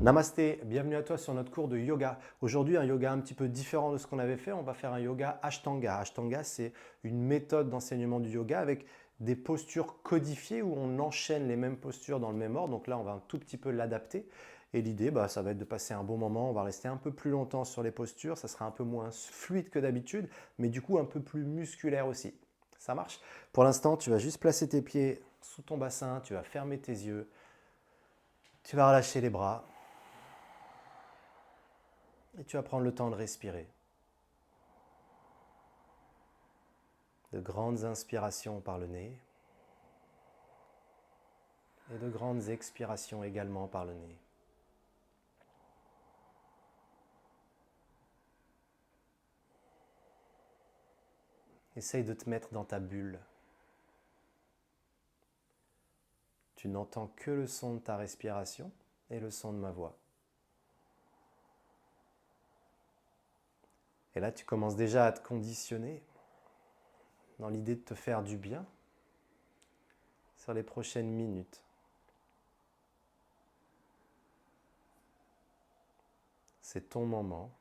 Namasté, bienvenue à toi sur notre cours de yoga. Aujourd'hui, un yoga un petit peu différent de ce qu'on avait fait. On va faire un yoga Ashtanga. Ashtanga, c'est une méthode d'enseignement du yoga avec des postures codifiées où on enchaîne les mêmes postures dans le même ordre. Donc là, on va un tout petit peu l'adapter. Et l'idée, ça va être de passer un bon moment. On va rester un peu plus longtemps sur les postures. Ça sera un peu moins fluide que d'habitude, mais du coup un peu plus musculaire aussi. Ça marche? Pour l'instant, tu vas juste placer tes pieds sous ton bassin. Tu vas fermer tes yeux. Tu vas relâcher les bras. Et tu vas prendre le temps de respirer. De grandes inspirations par le nez et de grandes expirations également par le nez. Essaye de te mettre dans ta bulle. Tu n'entends que le son de ta respiration et le son de ma voix. Et là, tu commences déjà à te conditionner dans l'idée de te faire du bien sur les prochaines minutes. C'est ton moment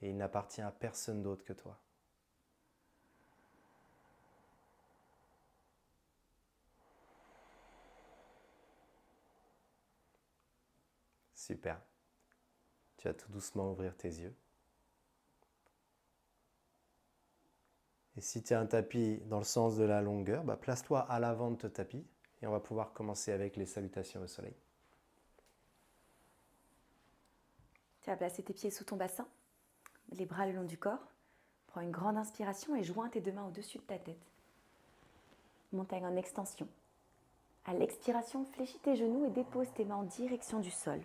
et il n'appartient à personne d'autre que toi. Super. Tu vas tout doucement ouvrir tes yeux. Et si tu as un tapis dans le sens de la longueur, place-toi à l'avant de ton tapis et on va pouvoir commencer avec les salutations au soleil. Tu vas placer tes pieds sous ton bassin, les bras le long du corps. Prends une grande inspiration et joins tes deux mains au-dessus de ta tête. Montagne en extension. À l'expiration, fléchis tes genoux et dépose tes mains en direction du sol.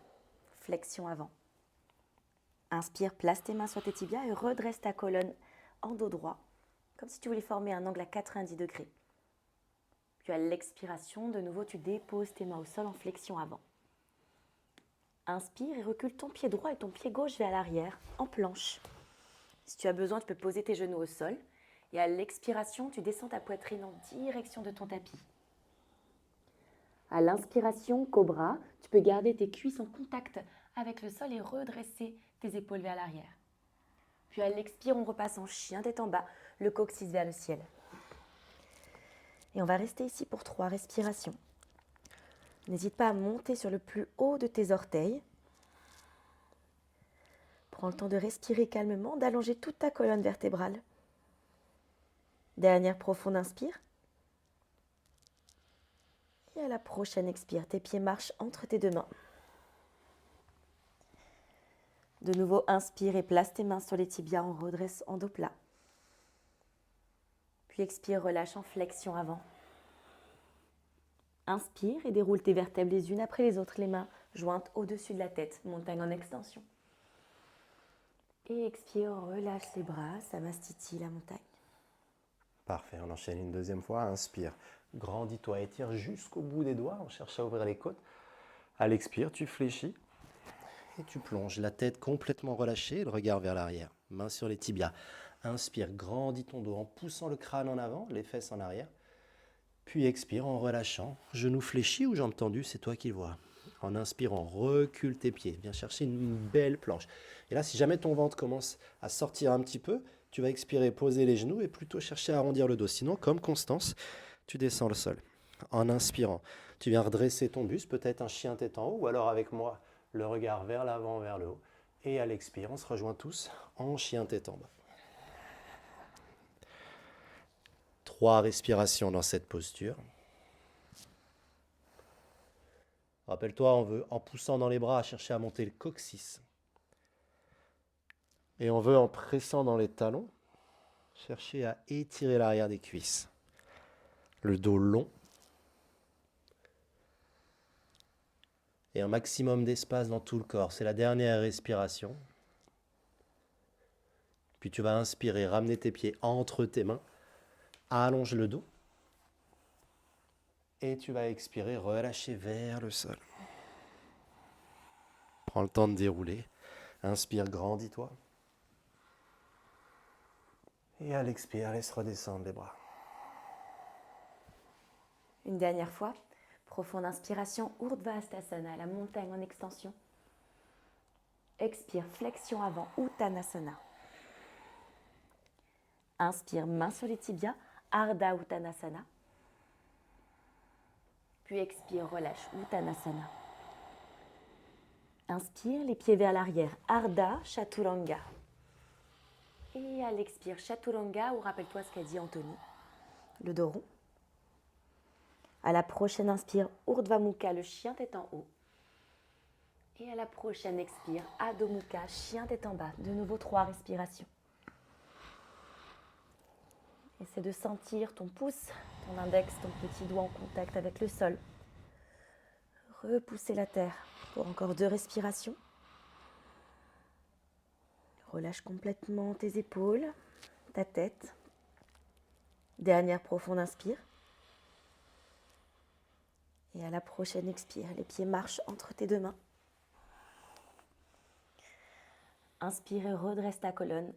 Flexion avant. Inspire, place tes mains sur tes tibias et redresse ta colonne en dos droit, comme si tu voulais former un angle à 90 degrés. Puis à l'expiration, de nouveau, tu déposes tes mains au sol en flexion avant. Inspire et recule ton pied droit et ton pied gauche vers l'arrière, en planche. Si tu as besoin, tu peux poser tes genoux au sol. Et à l'expiration, tu descends ta poitrine en direction de ton tapis. À l'inspiration, cobra, tu peux garder tes cuisses en contact avec le sol et redresser tes épaules vers l'arrière. Puis à l'expire, on repasse en chien tête en bas, le coccyx vers le ciel. Et on va rester ici pour 3 respirations. N'hésite pas à monter sur le plus haut de tes orteils. Prends le temps de respirer calmement, d'allonger toute ta colonne vertébrale. Dernière profonde inspire. Et à la prochaine expire, tes pieds marchent entre tes deux mains. De nouveau, inspire et place tes mains sur les tibias en redresse en dos plat. Puis expire, relâche en flexion avant. Inspire et déroule tes vertèbres les unes après les autres, les mains jointes au-dessus de la tête, montagne en extension. Et expire, relâche les bras, Samastiti, la montagne. Parfait, on enchaîne une deuxième fois. Inspire, grandis-toi, étire jusqu'au bout des doigts, on cherche à ouvrir les côtes. À l'expire, tu fléchis et tu plonges, la tête complètement relâchée, le regard vers l'arrière, main sur les tibias. Inspire, grandis ton dos en poussant le crâne en avant, les fesses en arrière. Puis expire en relâchant, genoux fléchis ou jambes tendues, c'est toi qui le vois. En inspirant, recule tes pieds, viens chercher une belle planche. Et là, si jamais ton ventre commence à sortir un petit peu, tu vas expirer, poser les genoux et plutôt chercher à arrondir le dos. Sinon, comme Constance, tu descends le sol. En inspirant, tu viens redresser ton buste, peut-être un chien tête en haut, ou alors avec moi, le regard vers l'avant, vers le haut. Et à l'expire, on se rejoint tous en chien tête en bas. 3 respirations dans cette posture. Rappelle-toi, on veut, en poussant dans les bras, chercher à monter le coccyx. Et on veut, en pressant dans les talons, chercher à étirer l'arrière des cuisses. Le dos long. Et un maximum d'espace dans tout le corps. C'est la dernière respiration. Puis tu vas inspirer, ramener tes pieds entre tes mains. Allonge le dos. Et tu vas expirer, relâcher vers le sol. Prends le temps de dérouler. Inspire, grandis-toi. Et à l'expire, laisse redescendre les bras. Une dernière fois, Profonde inspiration, Urdhva Hastasana, la montagne en extension. Expire, flexion avant, Uttanasana. Inspire, main sur les tibias, Ardha Uttanasana. Puis expire, relâche, Uttanasana. Inspire, les pieds vers l'arrière, Ardha Chaturanga. Et à l'expire, Chaturanga, ou rappelle-toi ce qu'a dit Anthony, le dos rond. À la prochaine inspire, Urdhva Mukha, le chien tête en haut. Et à la prochaine expire, Adho Mukha, chien tête en bas. De nouveau 3 respirations. Essaie de sentir ton pouce, ton index, ton petit doigt en contact avec le sol. Repousser la terre pour encore 2 respirations. Relâche complètement tes épaules, ta tête. Dernière profonde inspire. Et à la prochaine expire, les pieds marchent entre tes 2 mains. Inspire et redresse ta colonne,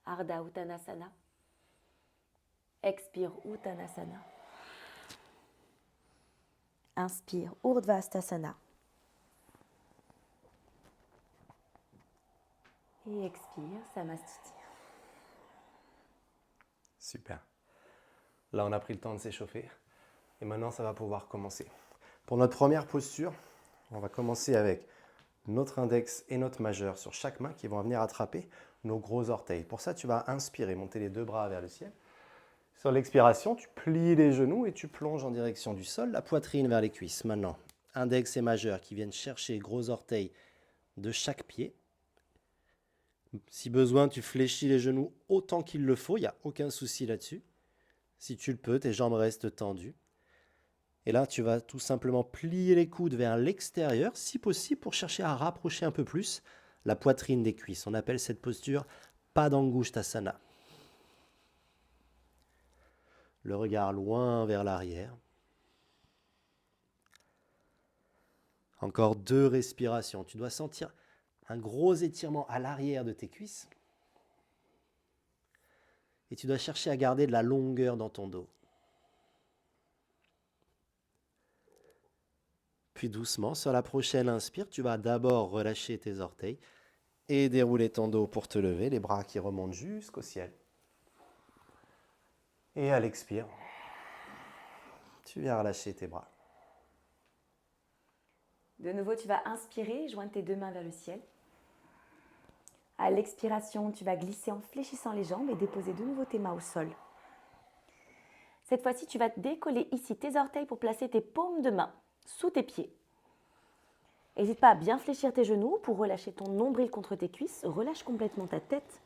Ardha Uttanasana. Expire, Uttanasana. Inspire, Urdhva Hastasana. Et expire, Samastiti. Super. Là, on a pris le temps de s'échauffer. Et maintenant, ça va pouvoir commencer. Pour notre première posture, on va commencer avec notre index et notre majeur sur chaque main qui vont venir attraper nos gros orteils. Pour ça, tu vas inspirer, monter les 2 bras vers le ciel. Sur l'expiration, tu plies les genoux et tu plonges en direction du sol, la poitrine vers les cuisses. Maintenant, index et majeur qui viennent chercher les gros orteils de chaque pied. Si besoin, tu fléchis les genoux autant qu'il le faut, il n'y a aucun souci là-dessus. Si tu le peux, tes jambes restent tendues. Et là, tu vas tout simplement plier les coudes vers l'extérieur, si possible, pour chercher à rapprocher un peu plus la poitrine des cuisses. On appelle cette posture Padangusthasana. Le regard loin vers l'arrière. Encore 2 respirations. Tu dois sentir un gros étirement à l'arrière de tes cuisses. Et tu dois chercher à garder de la longueur dans ton dos. Puis doucement, sur la prochaine inspire, tu vas d'abord relâcher tes orteils et dérouler ton dos pour te lever, les bras qui remontent jusqu'au ciel. Et à l'expire, tu viens relâcher tes bras. De nouveau, tu vas inspirer, joindre tes 2 mains vers le ciel. À l'expiration, tu vas glisser en fléchissant les jambes et déposer de nouveau tes mains au sol. Cette fois-ci, tu vas décoller ici tes orteils pour placer tes paumes de main sous tes pieds. N'hésite pas à bien fléchir tes genoux pour relâcher ton nombril contre tes cuisses. Relâche complètement ta tête.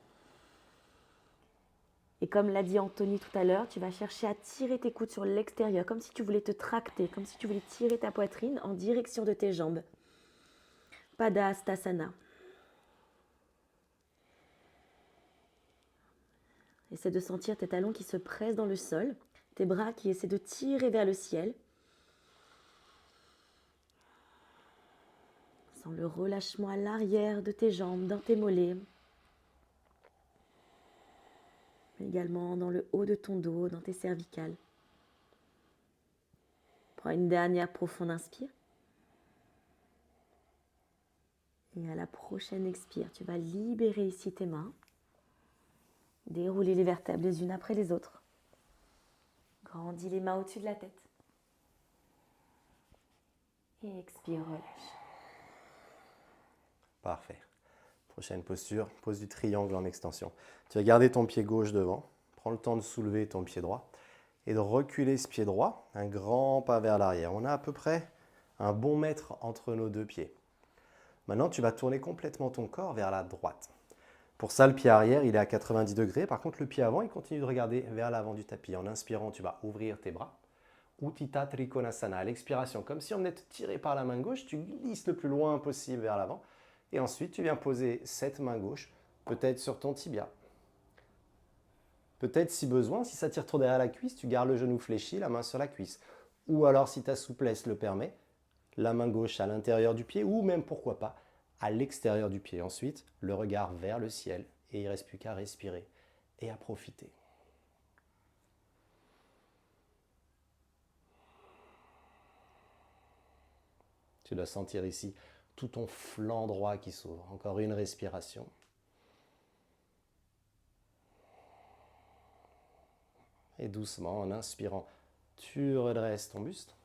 Et comme l'a dit Anthony tout à l'heure, tu vas chercher à tirer tes coudes sur l'extérieur, comme si tu voulais te tracter, comme si tu voulais tirer ta poitrine en direction de tes jambes. Padahastasana. Essaie de sentir tes talons qui se pressent dans le sol, tes bras qui essaient de tirer vers le ciel. Sens le relâchement à l'arrière de tes jambes, dans tes mollets. Mais également dans le haut de ton dos, dans tes cervicales. Prends une dernière profonde inspire. Et à la prochaine expire, tu vas libérer ici tes mains. Dérouler les vertèbres les unes après les autres. Grandis les mains au-dessus de la tête. Et expire, relâche. Parfait. Prochaine posture, pose du triangle en extension. Tu vas garder ton pied gauche devant. Prends le temps de soulever ton pied droit et de reculer ce pied droit, un grand pas vers l'arrière. On a à peu près un bon mètre entre nos 2 pieds. Maintenant, tu vas tourner complètement ton corps vers la droite. Pour ça, le pied arrière, il est à 90 degrés. Par contre, le pied avant, il continue de regarder vers l'avant du tapis. En inspirant, tu vas ouvrir tes bras. Utthita Trikonasana. À l'expiration, comme si on venait te tirer par la main gauche, tu glisses le plus loin possible vers l'avant. Et ensuite, tu viens poser cette main gauche, peut-être sur ton tibia. Peut-être si besoin, si ça tire trop derrière la cuisse, tu gardes le genou fléchi, la main sur la cuisse. Ou alors, si ta souplesse le permet, la main gauche à l'intérieur du pied, ou même, pourquoi pas, à l'extérieur du pied. Ensuite, le regard vers le ciel, et il ne reste plus qu'à respirer et à profiter. Tu dois sentir ici tout ton flanc droit qui s'ouvre. Encore une respiration. Et doucement, en inspirant, tu redresses ton buste.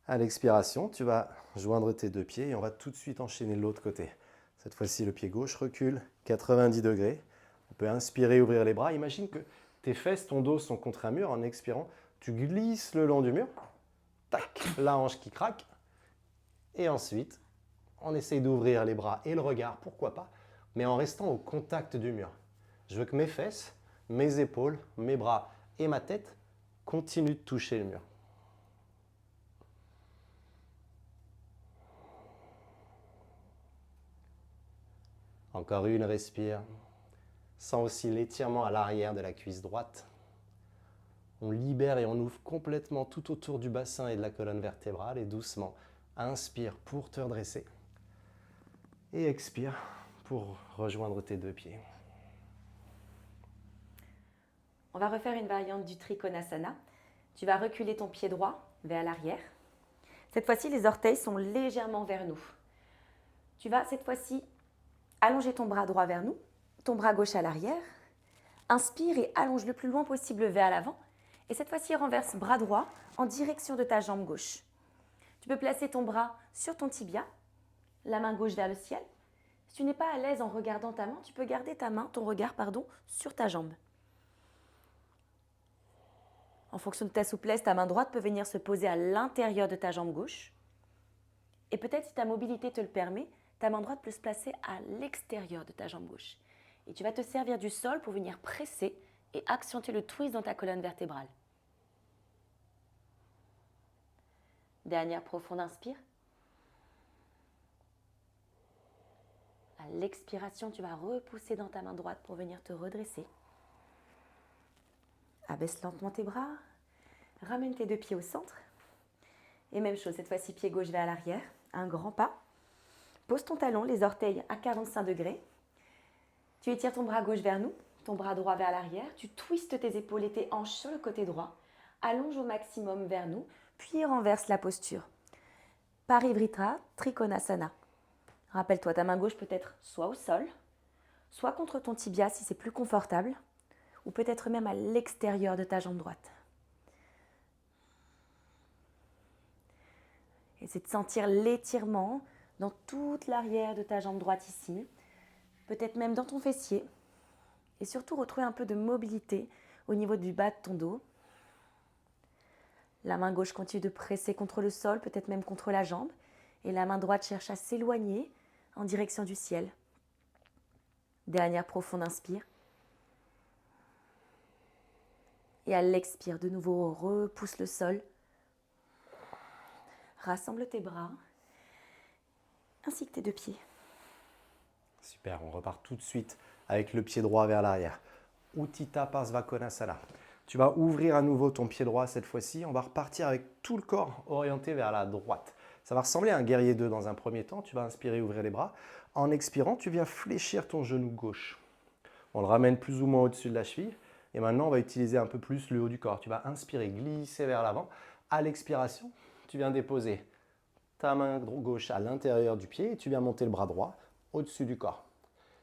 À l'expiration, tu vas joindre tes deux pieds et on va tout de suite enchaîner de l'autre côté. Cette fois-ci, le pied gauche recule 90 degrés. On peut inspirer, ouvrir les bras. Imagine que tes fesses, ton dos sont contre un mur. En expirant, tu glisses le long du mur. Tac, la hanche qui craque. Et ensuite, on essaye d'ouvrir les bras et le regard, pourquoi pas, mais en restant au contact du mur. Je veux que mes fesses, mes épaules, mes bras et ma tête continuent de toucher le mur. Encore une, respire. Sens aussi l'étirement à l'arrière de la cuisse droite. On libère et on ouvre complètement tout autour du bassin et de la colonne vertébrale. Et doucement, inspire pour te redresser. Et expire pour rejoindre tes deux pieds. On va refaire une variante du Trikonasana. Tu vas reculer ton pied droit vers l'arrière. Cette fois-ci, les orteils sont légèrement vers nous. Tu vas cette fois-ci allonger ton bras droit vers nous, ton bras gauche à l'arrière. Inspire et allonge le plus loin possible vers l'avant. Et cette fois-ci, renverse bras droit en direction de ta jambe gauche. Tu peux placer ton bras sur ton tibia, la main gauche vers le ciel. Si tu n'es pas à l'aise en regardant ta main, tu peux garder ton regard, sur ta jambe. En fonction de ta souplesse, ta main droite peut venir se poser à l'intérieur de ta jambe gauche. Et peut-être, si ta mobilité te le permet, ta main droite peut se placer à l'extérieur de ta jambe gauche. Et tu vas te servir du sol pour venir presser et accentuer le twist dans ta colonne vertébrale. Dernière profonde inspire. À l'expiration, tu vas repousser dans ta main droite pour venir te redresser. Abaisse lentement tes bras. Ramène tes deux pieds au centre. Et même chose, cette fois-ci, pied gauche vers l'arrière. Un grand pas. Pose ton talon, les orteils à 45 degrés. Tu étires ton bras gauche vers nous, ton bras droit vers l'arrière. Tu twistes tes épaules et tes hanches sur le côté droit. Allonge au maximum vers nous, puis renverse la posture. Parivrtta Trikonasana. Rappelle-toi, ta main gauche peut être soit au sol, soit contre ton tibia si c'est plus confortable, ou peut-être même à l'extérieur de ta jambe droite. Et c'est de sentir l'étirement dans toute l'arrière de ta jambe droite ici, peut-être même dans ton fessier, et surtout retrouver un peu de mobilité au niveau du bas de ton dos. La main gauche continue de presser contre le sol, peut-être même contre la jambe, et la main droite cherche à s'éloigner en direction du ciel. Dernière profonde inspire. Et à l'expire, de nouveau, repousse le sol. Rassemble tes bras, ainsi que tes deux pieds. Super, on repart tout de suite avec le pied droit vers l'arrière. Utthita Parsvakonasana. Tu vas ouvrir à nouveau ton pied droit cette fois-ci. On va repartir avec tout le corps orienté vers la droite. Ça va ressembler à un guerrier 2 dans un premier temps. Tu vas inspirer, ouvrir les bras. En expirant, tu viens fléchir ton genou gauche. On le ramène plus ou moins au-dessus de la cheville. Et maintenant, on va utiliser un peu plus le haut du corps. Tu vas inspirer, glisser vers l'avant. À l'expiration, tu viens déposer ta main gauche à l'intérieur du pied et tu viens monter le bras droit au-dessus du corps.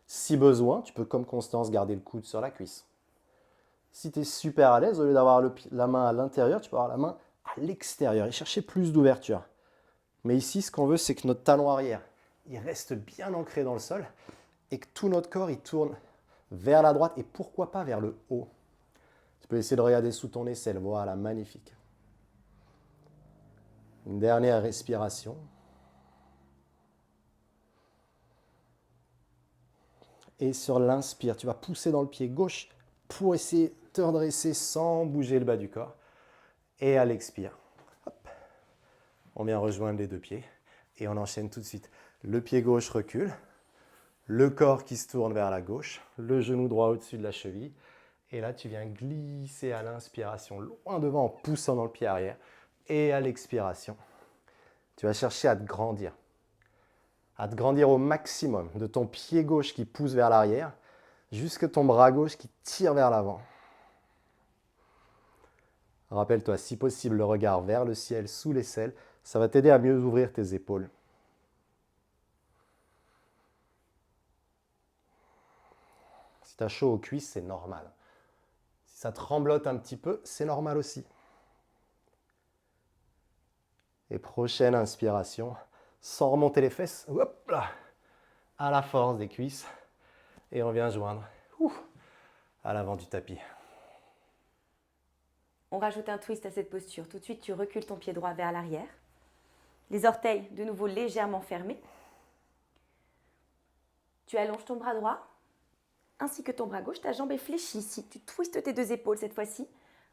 Si besoin, tu peux, comme Constance, garder le coude sur la cuisse. Si tu es super à l'aise, au lieu d'avoir la main à l'intérieur, tu peux avoir la main à l'extérieur et chercher plus d'ouverture. Mais ici, ce qu'on veut, c'est que notre talon arrière, il reste bien ancré dans le sol et que tout notre corps, il tourne vers la droite et pourquoi pas vers le haut. Tu peux essayer de regarder sous ton aisselle. Voilà, magnifique. Une dernière respiration. Et sur l'inspire, tu vas pousser dans le pied gauche pour essayer de te redresser sans bouger le bas du corps. Et à l'expire, hop, on vient rejoindre les deux pieds et on enchaîne tout de suite. Le pied gauche recule, le corps qui se tourne vers la gauche, le genou droit au-dessus de la cheville. Et là, tu viens glisser à l'inspiration loin devant en poussant dans le pied arrière. Et à l'expiration, tu vas chercher à te grandir au maximum de ton pied gauche qui pousse vers l'arrière jusqu'à ton bras gauche qui tire vers l'avant. Rappelle-toi, si possible, le regard vers le ciel, sous l'aisselle, Ça va t'aider à mieux ouvrir tes épaules. Si tu as chaud aux cuisses, c'est normal. Si ça tremblote un petit peu, c'est normal aussi. Et prochaine inspiration, sans remonter les fesses, hop là, à la force des cuisses. Et on vient joindre à l'avant du tapis. On rajoute un twist à cette posture. Tout de suite, tu recules ton pied droit vers l'arrière. Les orteils, de nouveau, légèrement fermés. Tu allonges ton bras droit, ainsi que ton bras gauche. Ta jambe est fléchie ici. Tu twistes tes deux épaules cette fois-ci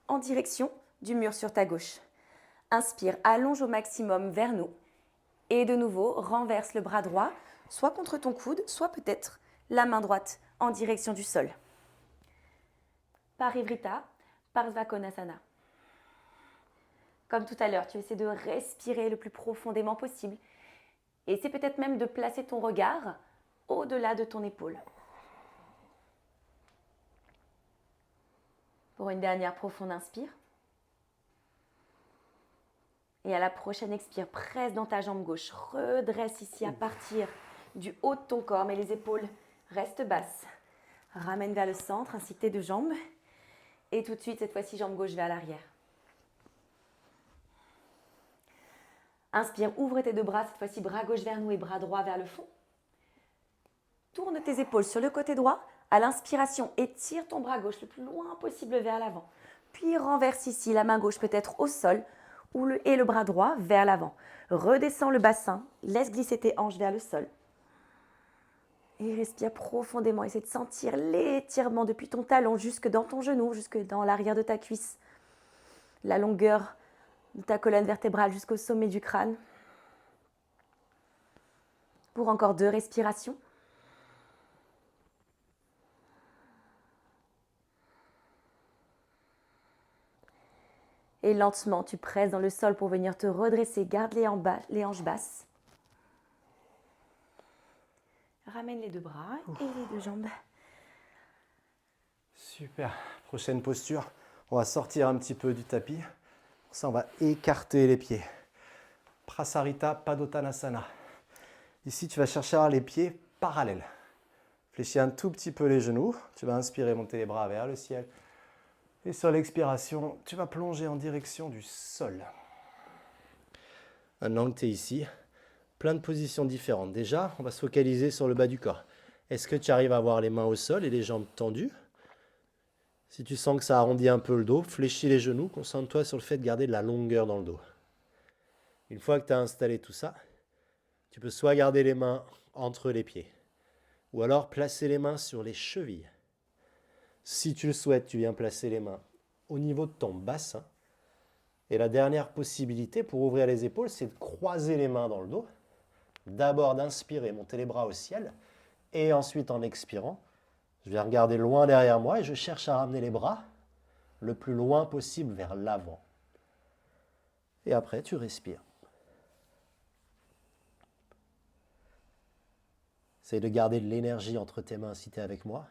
en direction du mur sur ta gauche. Inspire, allonge au maximum vers nous. Et de nouveau, renverse le bras droit, soit contre ton coude, soit peut-être la main droite en direction du sol. Parivrita, Parsvakonasana. Comme tout à l'heure, tu essaies de respirer le plus profondément possible. Et c'est peut-être même de placer ton regard au-delà de ton épaule. Pour une dernière profonde inspire. Et à la prochaine expire, presse dans ta jambe gauche. Redresse ici à partir du haut de ton corps, mais les épaules restent basses. Ramène vers le centre, ainsi que tes deux jambes. Et tout de suite, cette fois-ci, jambe gauche vers l'arrière. Inspire, ouvre tes deux bras, cette fois-ci, bras gauche vers nous et bras droit vers le fond. Tourne tes épaules sur le côté droit. À l'inspiration, étire ton bras gauche le plus loin possible vers l'avant. Puis renverse ici, la main gauche peut-être au sol et le bras droit vers l'avant. Redescends le bassin, laisse glisser tes hanches vers le sol. Et respire profondément. Essaie de sentir l'étirement depuis ton talon jusque dans ton genou, jusque dans l'arrière de ta cuisse. La longueur de ta colonne vertébrale jusqu'au sommet du crâne. Pour encore 2 respirations. Et lentement, tu presses dans le sol pour venir te redresser. Garde les hanches basses. Ramène les deux bras et les deux jambes. Super. Prochaine posture. On va sortir un petit peu du tapis. Pour ça, on va écarter les pieds. Prasarita Padottanasana. Ici, tu vas chercher à avoir les pieds parallèles. Fléchis un tout petit peu les genoux. Tu vas inspirer, monter les bras vers le ciel. Et sur l'expiration, tu vas plonger en direction du sol. Maintenant que tu es ici, plein de positions différentes. Déjà, on va se focaliser sur le bas du corps. Est-ce que tu arrives à avoir les mains au sol et les jambes tendues? Si tu sens que ça arrondit un peu le dos, fléchis les genoux, concentre-toi sur le fait de garder de la longueur dans le dos. Une fois que tu as installé tout ça, tu peux soit garder les mains entre les pieds, ou alors placer les mains sur les chevilles. Si tu le souhaites, tu viens placer les mains au niveau de ton bassin. Et la dernière possibilité pour ouvrir les épaules, c'est de croiser les mains dans le dos. D'abord d'inspirer, monter les bras au ciel. Et ensuite, en expirant, je viens regarder loin derrière moi et je cherche à ramener les bras le plus loin possible vers l'avant. Et après, tu respires. Essaye de garder de l'énergie entre tes mains si tu es avec moi.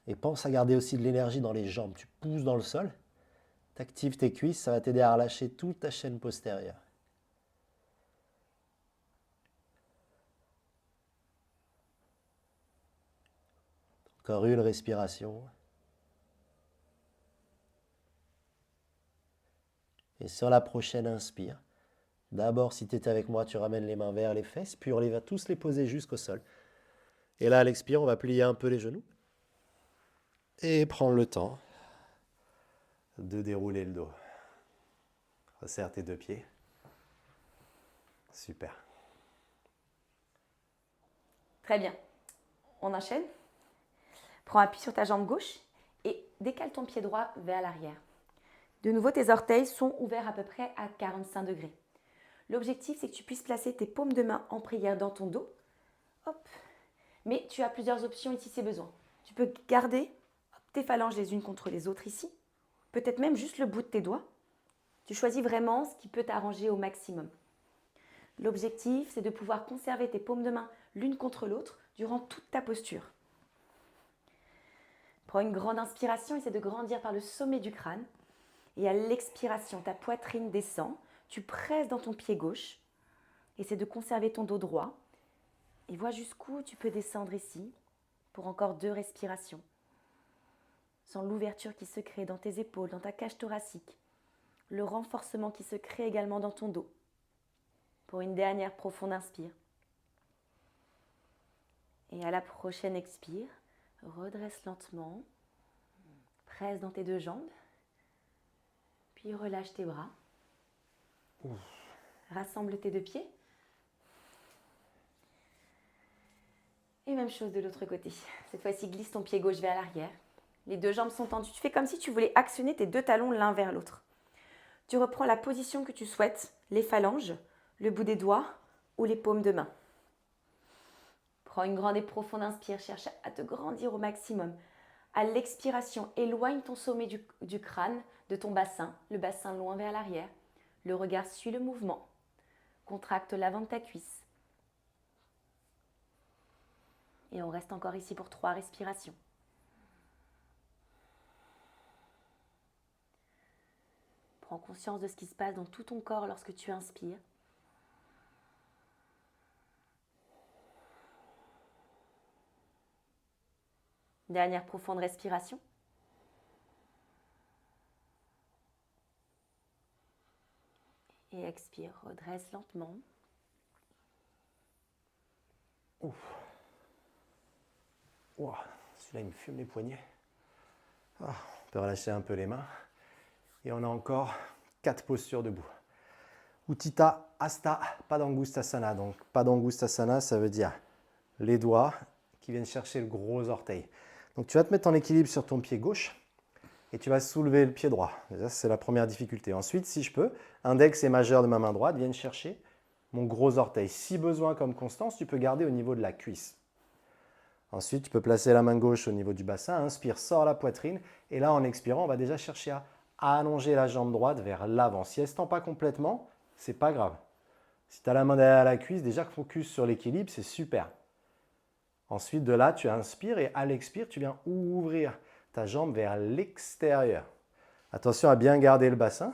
Et pense à garder aussi de l'énergie dans les jambes. Tu pousses dans le sol, tu actives tes cuisses, ça va t'aider à relâcher toute ta chaîne postérieure. Encore une respiration. Et sur la prochaine inspire, d'abord si tu es avec moi, tu ramènes les mains vers les fesses, puis on va tous les poser jusqu'au sol. Et là à l'expire, on va plier un peu les genoux. Et prendre le temps de dérouler le dos. Resserre tes deux pieds. Super. Très bien. On enchaîne. Prends appui sur ta jambe gauche et décale ton pied droit vers l'arrière. De nouveau, tes orteils sont ouverts à peu près à 45 degrés. L'objectif, c'est que tu puisses placer tes paumes de main en prière dans ton dos. Hop. Mais tu as plusieurs options ici, si besoin. Tu peux garder tes phalanges les unes contre les autres ici. Peut-être même juste le bout de tes doigts. Tu choisis vraiment ce qui peut t'arranger au maximum. L'objectif, c'est de pouvoir conserver tes paumes de main l'une contre l'autre durant toute ta posture. Prends une grande inspiration, essaie de grandir par le sommet du crâne. Et à l'expiration, ta poitrine descend. Tu presses dans ton pied gauche. Essaie de conserver ton dos droit. Et vois jusqu'où tu peux descendre ici pour encore 2 respirations. Sens l'ouverture qui se crée dans tes épaules, dans ta cage thoracique. Le renforcement qui se crée également dans ton dos. Pour une dernière profonde inspire. Et à la prochaine expire, redresse lentement. Presse dans tes 2 jambes. Puis relâche tes bras. Ouf. Rassemble tes 2 pieds. Et même chose de l'autre côté. Cette fois-ci, glisse ton pied gauche vers l'arrière. Les 2 jambes sont tendues. Tu fais comme si tu voulais actionner tes 2 talons l'un vers l'autre. Tu reprends la position que tu souhaites, les phalanges, le bout des doigts ou les paumes de main. Prends une grande et profonde inspire, cherche à te grandir au maximum. À l'expiration, éloigne ton sommet du crâne de ton bassin, le bassin loin vers l'arrière. Le regard suit le mouvement. Contracte l'avant de ta cuisse. Et on reste encore ici pour 3 respirations. Prends conscience de ce qui se passe dans tout ton corps lorsque tu inspires. Dernière profonde respiration. Et expire, redresse lentement. Ouf. Wow, celui-là, il me fume les poignets. On peut relâcher un peu les mains. Et on a encore 4 postures debout. Utthita Hasta Padangusthasana. Donc, Padangusthasana, ça veut dire les doigts qui viennent chercher le gros orteil. Donc, tu vas te mettre en équilibre sur ton pied gauche et tu vas soulever le pied droit. Déjà, c'est la première difficulté. Ensuite, si je peux, index et majeur de ma main droite viennent chercher mon gros orteil. Si besoin, comme constance, tu peux garder au niveau de la cuisse. Ensuite, tu peux placer la main gauche au niveau du bassin. Inspire, sors la poitrine. Et là, en expirant, on va déjà chercher à allonger la jambe droite vers l'avant. Si elle ne se tend pas complètement, ce n'est pas grave. Si tu as la main derrière la cuisse, déjà focus sur l'équilibre, c'est super. Ensuite, de là, tu inspires et à l'expire, tu viens ouvrir ta jambe vers l'extérieur. Attention à bien garder le bassin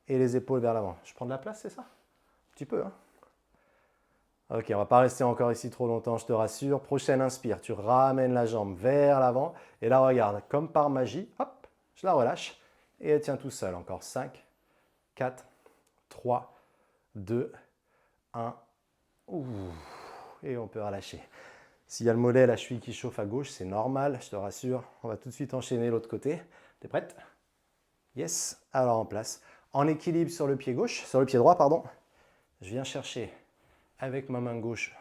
et les épaules vers l'avant. Je prends de la place, c'est ça? Un petit peu, hein? Ok, on ne va pas rester encore ici trop longtemps, je te rassure. Prochaine inspire, tu ramènes la jambe vers l'avant. Et là, regarde, comme par magie, hop, je la relâche. Et elle tient tout seul. Encore 5, 4, 3, 2, 1. Ouh. Et on peut relâcher. S'il y a le mollet, la cheville qui chauffe à gauche, c'est normal, je te rassure. On va tout de suite enchaîner l'autre côté. T'es prête? Yes. Alors en place. En équilibre sur le pied gauche, sur le pied droit, pardon. Je viens chercher avec ma main gauche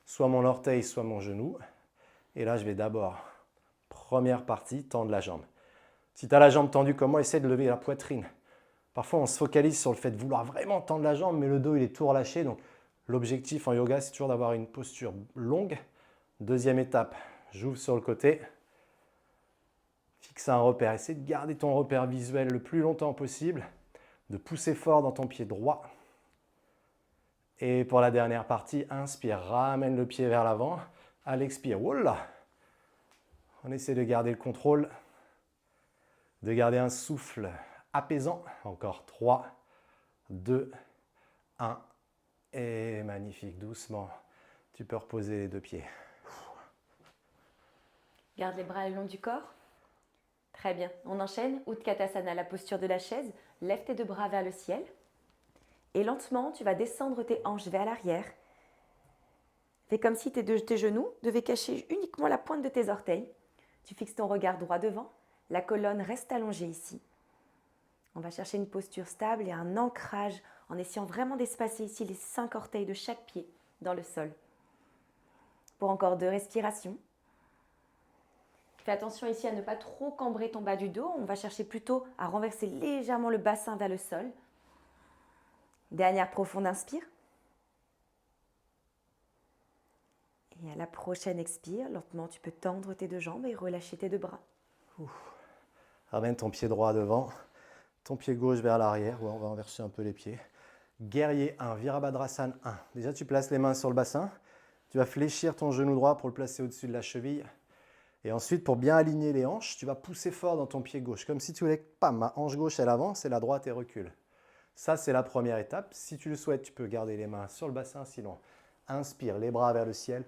soit mon orteil, soit mon genou. Et là, je vais d'abord, première partie, tendre la jambe. Si tu as la jambe tendue comme moi, essaie de lever la poitrine. Parfois, on se focalise sur le fait de vouloir vraiment tendre la jambe, mais le dos, il est tout relâché. Donc, l'objectif en yoga, c'est toujours d'avoir une posture longue. Deuxième étape, j'ouvre sur le côté. Fixe un repère. Essaie de garder ton repère visuel le plus longtemps possible. De pousser fort dans ton pied droit. Et pour la dernière partie, inspire, ramène le pied vers l'avant. À l'expire, voilà. On essaie de garder le contrôle. De garder un souffle apaisant. Encore 3, 2, 1. Et magnifique, doucement. Tu peux reposer les 2 pieds. Garde les bras le long du corps. Très bien. On enchaîne. Utkatasana, la posture de la chaise. Lève tes 2 bras vers le ciel. Et lentement, tu vas descendre tes hanches vers l'arrière. Fais comme si tes genoux devaient cacher uniquement la pointe de tes orteils. Tu fixes ton regard droit devant. La colonne reste allongée ici. On va chercher une posture stable et un ancrage en essayant vraiment d'espacer ici les 5 orteils de chaque pied dans le sol. Pour encore 2 respirations. Fais attention ici à ne pas trop cambrer ton bas du dos. On va chercher plutôt à renverser légèrement le bassin vers le sol. Dernière profonde inspire. Et à la prochaine expire, lentement, tu peux tendre tes 2 jambes et relâcher tes 2 bras. Ramène ton pied droit devant, ton pied gauche vers l'arrière. Ouais, on va inverser un peu les pieds. Guerrier 1, Virabhadrasana 1. Déjà, tu places les mains sur le bassin. Tu vas fléchir ton genou droit pour le placer au-dessus de la cheville. Et ensuite, pour bien aligner les hanches, tu vas pousser fort dans ton pied gauche. Comme si tu voulais, pam, ma hanche gauche, elle avance et la droite, elle recule. Ça, c'est la première étape. Si tu le souhaites, tu peux garder les mains sur le bassin. Sinon, inspire, les bras vers le ciel.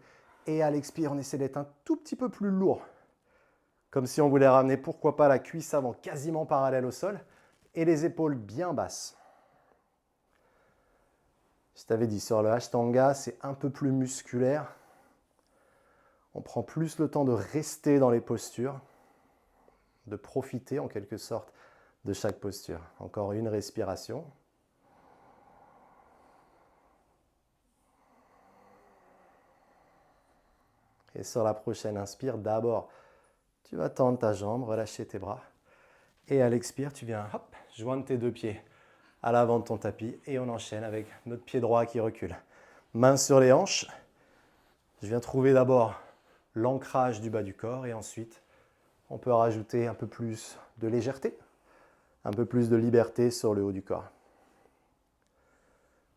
Et à l'expire, on essaie d'être un tout petit peu plus lourd. Comme si on voulait ramener, pourquoi pas, la cuisse avant quasiment parallèle au sol. Et les épaules bien basses. Je t'avais dit, sur le Ashtanga, c'est un peu plus musculaire. On prend plus le temps de rester dans les postures, de profiter en quelque sorte de chaque posture. Encore une respiration. Et sur la prochaine inspire, d'abord, tu vas tendre ta jambe, relâcher tes bras. Et à l'expire, tu viens hop, joindre tes deux pieds à l'avant de ton tapis et on enchaîne avec notre pied droit qui recule. Main sur les hanches. Je viens trouver d'abord l'ancrage du bas du corps et ensuite, on peut rajouter un peu plus de légèreté, un peu plus de liberté sur le haut du corps.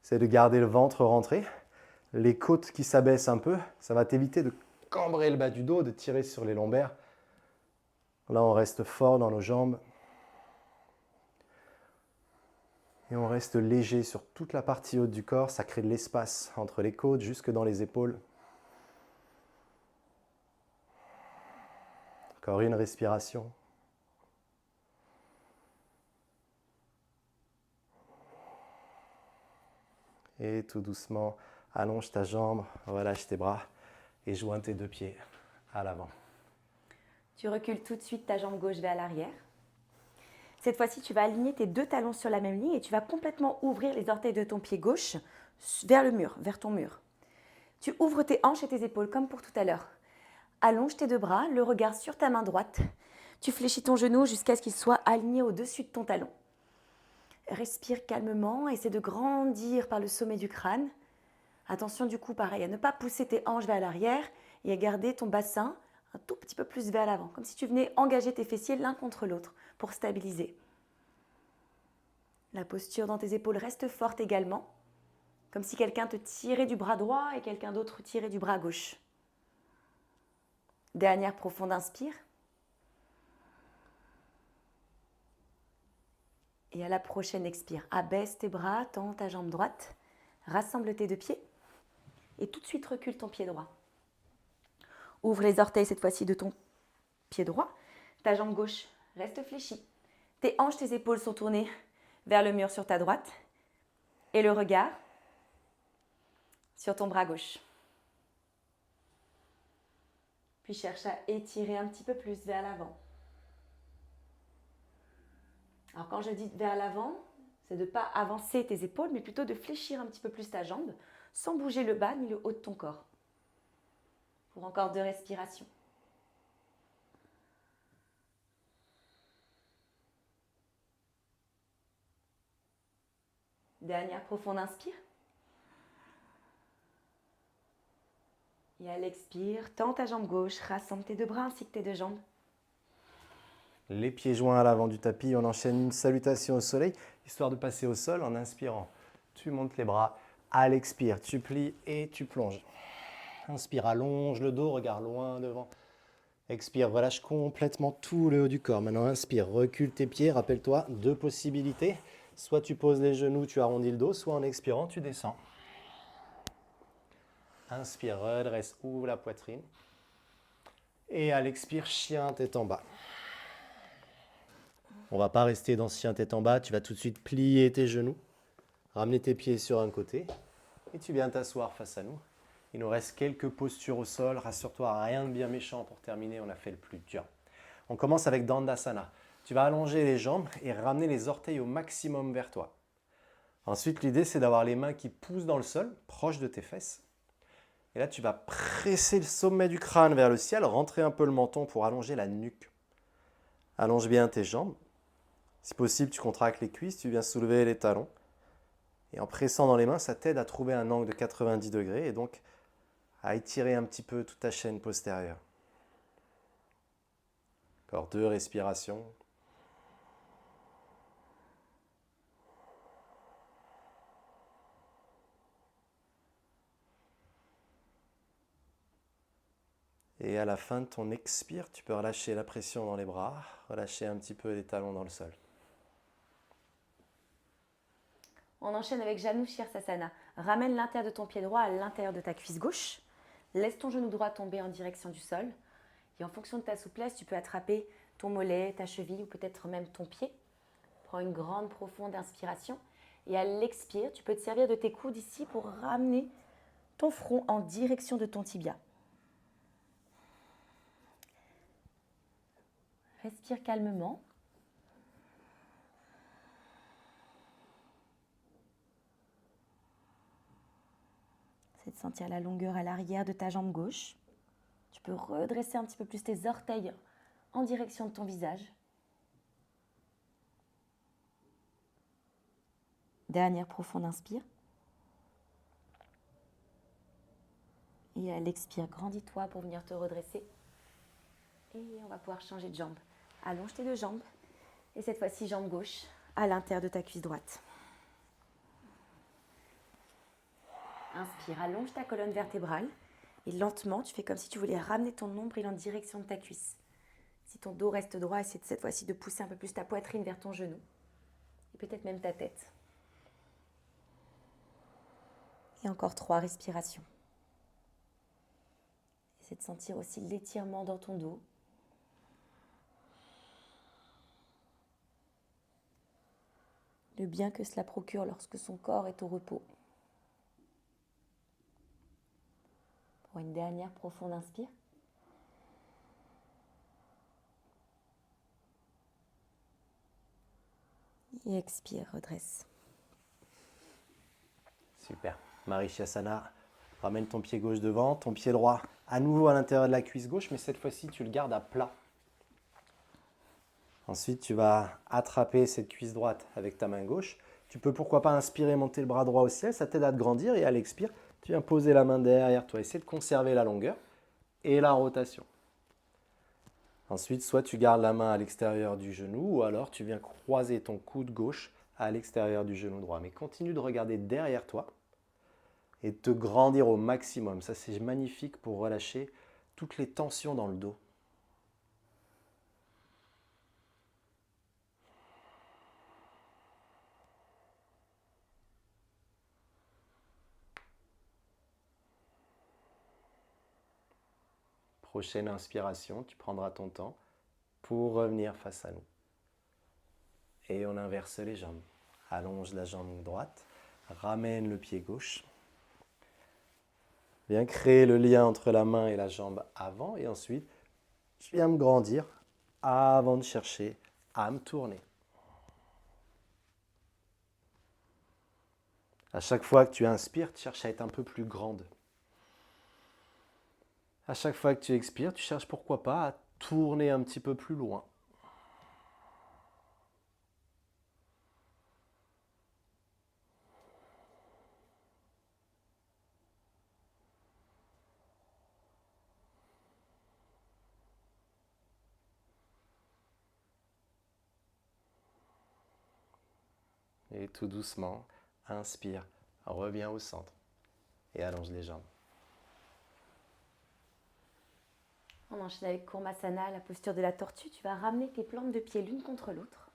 C'est de garder le ventre rentré, les côtes qui s'abaissent un peu, ça va t'éviter de cambrer le bas du dos, de tirer sur les lombaires. Là, on reste fort dans nos jambes. Et on reste léger sur toute la partie haute du corps. Ça crée de l'espace entre les côtes, jusque dans les épaules. Encore une respiration. Et tout doucement, allonge ta jambe, relâche tes bras et joins tes deux pieds à l'avant. Tu recules tout de suite ta jambe gauche vers l'arrière. Cette fois-ci, tu vas aligner tes deux talons sur la même ligne et tu vas complètement ouvrir les orteils de ton pied gauche vers le mur, vers ton mur. Tu ouvres tes hanches et tes épaules comme pour tout à l'heure. Allonge tes deux bras, le regard sur ta main droite. Tu fléchis ton genou jusqu'à ce qu'il soit aligné au-dessus de ton talon. Respire calmement, essaie de grandir par le sommet du crâne. Attention du coup, pareil, à ne pas pousser tes hanches vers l'arrière et à garder ton bassin un tout petit peu plus vers l'avant, comme si tu venais engager tes fessiers l'un contre l'autre pour stabiliser. La posture dans tes épaules reste forte également, comme si quelqu'un te tirait du bras droit et quelqu'un d'autre tirait du bras gauche. Dernière profonde inspire. Et à la prochaine expire, abaisse tes bras, tends ta jambe droite, rassemble tes deux pieds et tout de suite recule ton pied droit. Ouvre les orteils cette fois-ci de ton pied droit, ta jambe gauche reste fléchie. Tes hanches, tes épaules sont tournées vers le mur sur ta droite et le regard sur ton bras gauche. Puis cherche à étirer un petit peu plus vers l'avant. Alors quand je dis vers l'avant, c'est de ne pas avancer tes épaules, mais plutôt de fléchir un petit peu plus ta jambe, sans bouger le bas ni le haut de ton corps. Pour encore 2 respirations. Dernière profonde inspire. Et à l'expire, tends ta jambe gauche, rassemble tes deux bras ainsi que tes deux jambes. Les pieds joints à l'avant du tapis, on enchaîne une salutation au soleil, histoire de passer au sol en inspirant. Tu montes les bras, à l'expire, tu plies et tu plonges. Inspire, allonge le dos, regarde loin devant. Expire, relâche complètement tout le haut du corps. Maintenant, inspire, recule tes pieds. Rappelle-toi, 2 possibilités. Soit tu poses les genoux, tu arrondis le dos, soit en expirant, tu descends. Inspire, redresse, ouvre la poitrine. Et à l'expire, chien, tête en bas. On ne va pas rester dans ce chien tête en bas. Tu vas tout de suite plier tes genoux, ramener tes pieds sur un côté et tu viens t'asseoir face à nous. Il nous reste quelques postures au sol. Rassure-toi, rien de bien méchant pour terminer. On a fait le plus dur. On commence avec Dandasana. Tu vas allonger les jambes et ramener les orteils au maximum vers toi. Ensuite, l'idée, c'est d'avoir les mains qui poussent dans le sol, proches de tes fesses. Et là, tu vas presser le sommet du crâne vers le ciel, rentrer un peu le menton pour allonger la nuque. Allonge bien tes jambes. Si possible, tu contractes les cuisses, tu viens soulever les talons. Et en pressant dans les mains, ça t'aide à trouver un angle de 90 degrés et donc à étirer un petit peu toute ta chaîne postérieure. Encore 2 respirations. Et à la fin de ton expire, tu peux relâcher la pression dans les bras, relâcher un petit peu les talons dans le sol. On enchaîne avec Janu Shirsasana. Ramène l'intérieur de ton pied droit à l'intérieur de ta cuisse gauche. Laisse ton genou droit tomber en direction du sol. Et en fonction de ta souplesse, tu peux attraper ton mollet, ta cheville ou peut-être même ton pied. Prends une grande, profonde inspiration. Et à l'expire, tu peux te servir de tes coudes ici pour ramener ton front en direction de ton tibia. Respire calmement. C'est de sentir la longueur à l'arrière de ta jambe gauche. Tu peux redresser un petit peu plus tes orteils en direction de ton visage. Dernière profonde inspire. Et à l'expire, grandis-toi pour venir te redresser. Et on va pouvoir changer de jambe. Allonge tes deux jambes. Et cette fois-ci, jambe gauche à l'intérieur de ta cuisse droite. Inspire, allonge ta colonne vertébrale. Et lentement, tu fais comme si tu voulais ramener ton nombril en direction de ta cuisse. Si ton dos reste droit, essaie cette fois-ci de pousser un peu plus ta poitrine vers ton genou. Et peut-être même ta tête. Et encore 3 respirations. Essaie de sentir aussi l'étirement dans ton dos. Le bien que cela procure lorsque son corps est au repos. Pour une dernière profonde inspire. Et expire, redresse. Super. Marichyasana, ramène ton pied gauche devant, ton pied droit à nouveau à l'intérieur de la cuisse gauche, mais cette fois-ci, tu le gardes à plat. Ensuite, tu vas attraper cette cuisse droite avec ta main gauche. Tu peux pourquoi pas inspirer, monter le bras droit au ciel, ça t'aide à te grandir et à l'expire, tu viens poser la main derrière toi. Essaie de conserver la longueur et la rotation. Ensuite, soit tu gardes la main à l'extérieur du genou ou alors tu viens croiser ton coude gauche à l'extérieur du genou droit. Mais continue de regarder derrière toi et de te grandir au maximum. Ça, c'est magnifique pour relâcher toutes les tensions dans le dos. Prochaine inspiration, tu prendras ton temps pour revenir face à nous. Et on inverse les jambes. Allonge la jambe droite, ramène le pied gauche. Viens créer le lien entre la main et la jambe avant et ensuite, je viens me grandir avant de chercher à me tourner. À chaque fois que tu inspires, tu cherches à être un peu plus grande. À chaque fois que tu expires, tu cherches pourquoi pas à tourner un petit peu plus loin. Et tout doucement, inspire, reviens au centre et allonge les jambes. On enchaîne avec Kurmasana, la posture de la tortue. Tu vas ramener tes plantes de pied l'une contre l'autre.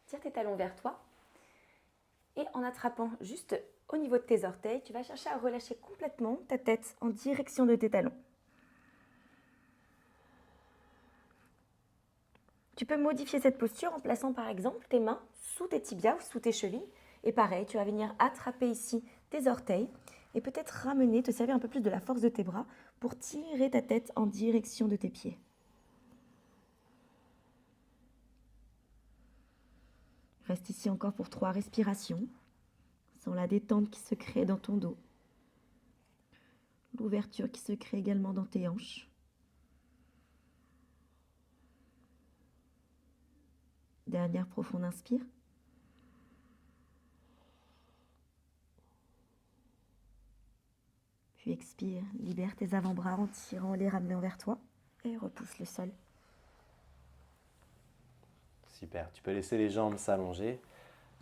Tire tes talons vers toi. Et en attrapant juste au niveau de tes orteils, tu vas chercher à relâcher complètement ta tête en direction de tes talons. Tu peux modifier cette posture en plaçant par exemple tes mains sous tes tibias ou sous tes chevilles. Et pareil, tu vas venir attraper ici tes orteils et peut-être ramener, te servir un peu plus de la force de tes bras pour tirer ta tête en direction de tes pieds. Reste ici encore pour 3 respirations. Sens la détente qui se crée dans ton dos. L'ouverture qui se crée également dans tes hanches. Dernière profonde inspire. Puis expire, libère tes avant-bras en tirant les ramenant vers toi et repousse le sol. Super, tu peux laisser les jambes s'allonger.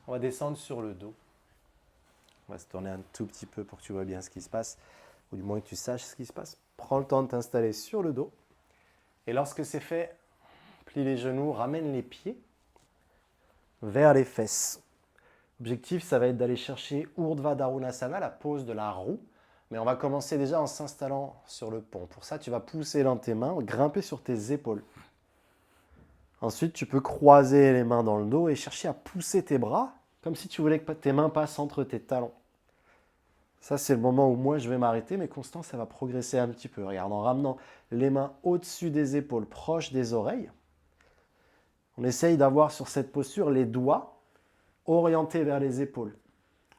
On va descendre sur le dos. On va se tourner un tout petit peu pour que tu vois bien ce qui se passe, ou du moins que tu saches ce qui se passe. Prends le temps de t'installer sur le dos. Et lorsque c'est fait, plie les genoux, ramène les pieds vers les fesses. L'objectif, ça va être d'aller chercher Urdhva Dharunasana, la pose de la roue. Mais on va commencer déjà en s'installant sur le pont. Pour ça, tu vas pousser dans tes mains, grimper sur tes épaules. Ensuite, tu peux croiser les mains dans le dos et chercher à pousser tes bras, comme si tu voulais que tes mains passent entre tes talons. Ça, c'est le moment où moi, je vais m'arrêter, mais Constance, ça va progresser un petit peu. Regarde, en ramenant les mains au-dessus des épaules, proches des oreilles. On essaye d'avoir sur cette posture les doigts orientés vers les épaules.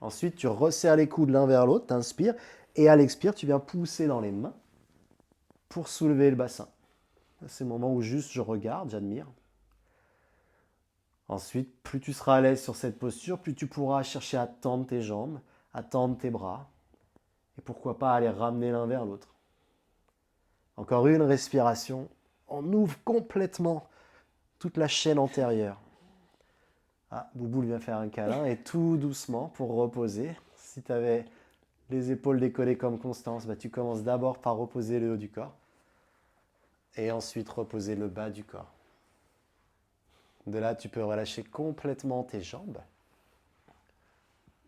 Ensuite, tu resserres les coudes l'un vers l'autre, tu inspires, et à l'expire, tu viens pousser dans les mains pour soulever le bassin. C'est le moment où juste je regarde, j'admire. Ensuite, plus tu seras à l'aise sur cette posture, plus tu pourras chercher à tendre tes jambes, à tendre tes bras, et pourquoi pas aller ramener l'un vers l'autre. Encore une respiration, on ouvre complètement toute la chaîne antérieure. Ah, Bouboule vient faire un câlin, et tout doucement, pour reposer, si tu avais les épaules décollées comme Constance, tu commences d'abord par reposer le haut du corps, et ensuite reposer le bas du corps. De là, tu peux relâcher complètement tes jambes,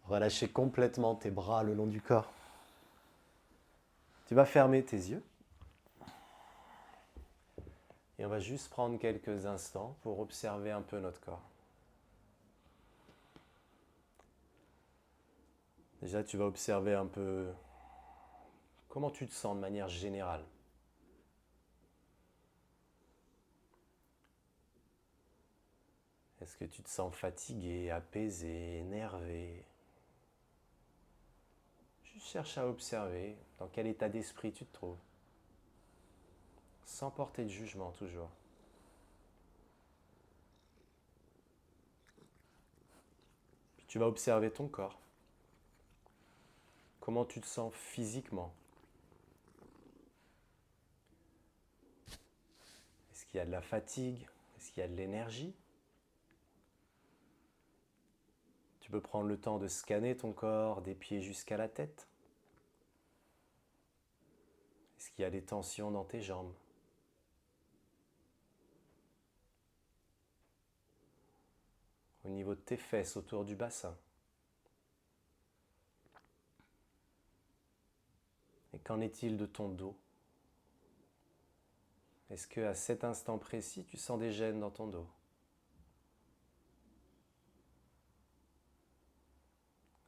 relâcher complètement tes bras le long du corps. Tu vas fermer tes yeux. Et on va juste prendre quelques instants pour observer un peu notre corps. Déjà, tu vas observer un peu comment tu te sens de manière générale. Est-ce que tu te sens fatigué, apaisé, énervé? Juste cherche à observer dans quel état d'esprit tu te trouves. Sans porter de jugement toujours. Puis tu vas observer ton corps. Comment tu te sens physiquement? Est-ce qu'il y a de la fatigue? Est-ce qu'il y a de l'énergie? Tu peux prendre le temps de scanner ton corps des pieds jusqu'à la tête. Est-ce qu'il y a des tensions dans tes jambes? Au niveau de tes fesses, autour du bassin? Et qu'en est-il de ton dos? Est-ce qu'à cet instant précis, tu sens des gênes dans ton dos?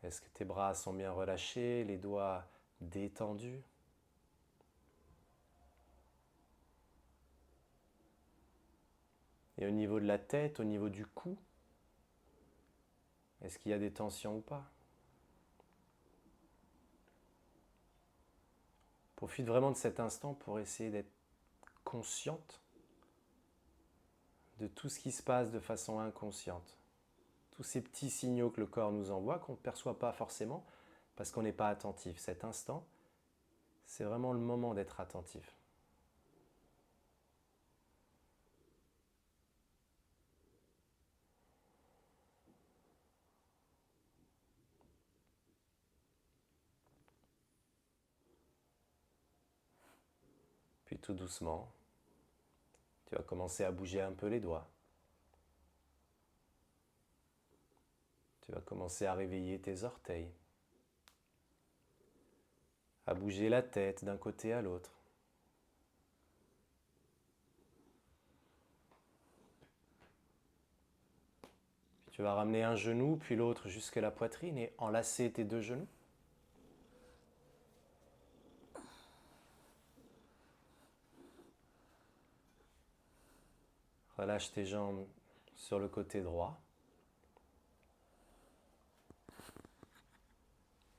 Est-ce que tes bras sont bien relâchés, les doigts détendus? Et au niveau de la tête, au niveau du cou, est-ce qu'il y a des tensions ou pas? Profite vraiment de cet instant pour essayer d'être consciente de tout ce qui se passe de façon inconsciente. Tous ces petits signaux que le corps nous envoie, qu'on ne perçoit pas forcément parce qu'on n'est pas attentif. Cet instant, c'est vraiment le moment d'être attentif. Puis tout doucement, tu vas commencer à bouger un peu les doigts. Tu vas commencer à réveiller tes orteils, à bouger la tête d'un côté à l'autre. Puis tu vas ramener un genou, puis l'autre jusqu'à la poitrine et enlacer tes deux genoux. Relâche tes jambes sur le côté droit.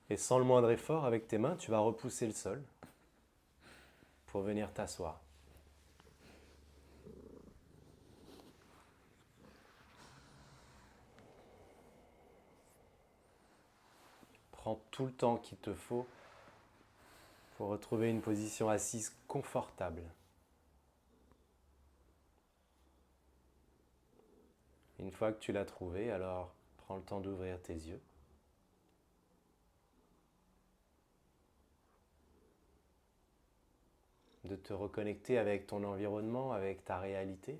Et sans le moindre effort, avec tes mains, tu vas repousser le sol pour venir t'asseoir. Prends tout le temps qu'il te faut pour retrouver une position assise confortable. Une fois que tu l'as trouvé, alors prends le temps d'ouvrir tes yeux. De te reconnecter avec ton environnement, avec ta réalité.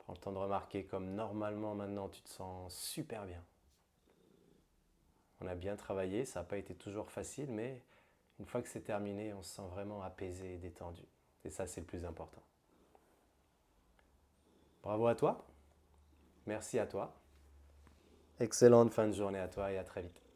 Prends le temps de remarquer comme normalement maintenant tu te sens super bien. On a bien travaillé, ça n'a pas été toujours facile, mais une fois que c'est terminé, on se sent vraiment apaisé et détendu. Et ça, c'est le plus important. Bravo à toi. Merci à toi. Excellente fin de journée à toi et à très vite.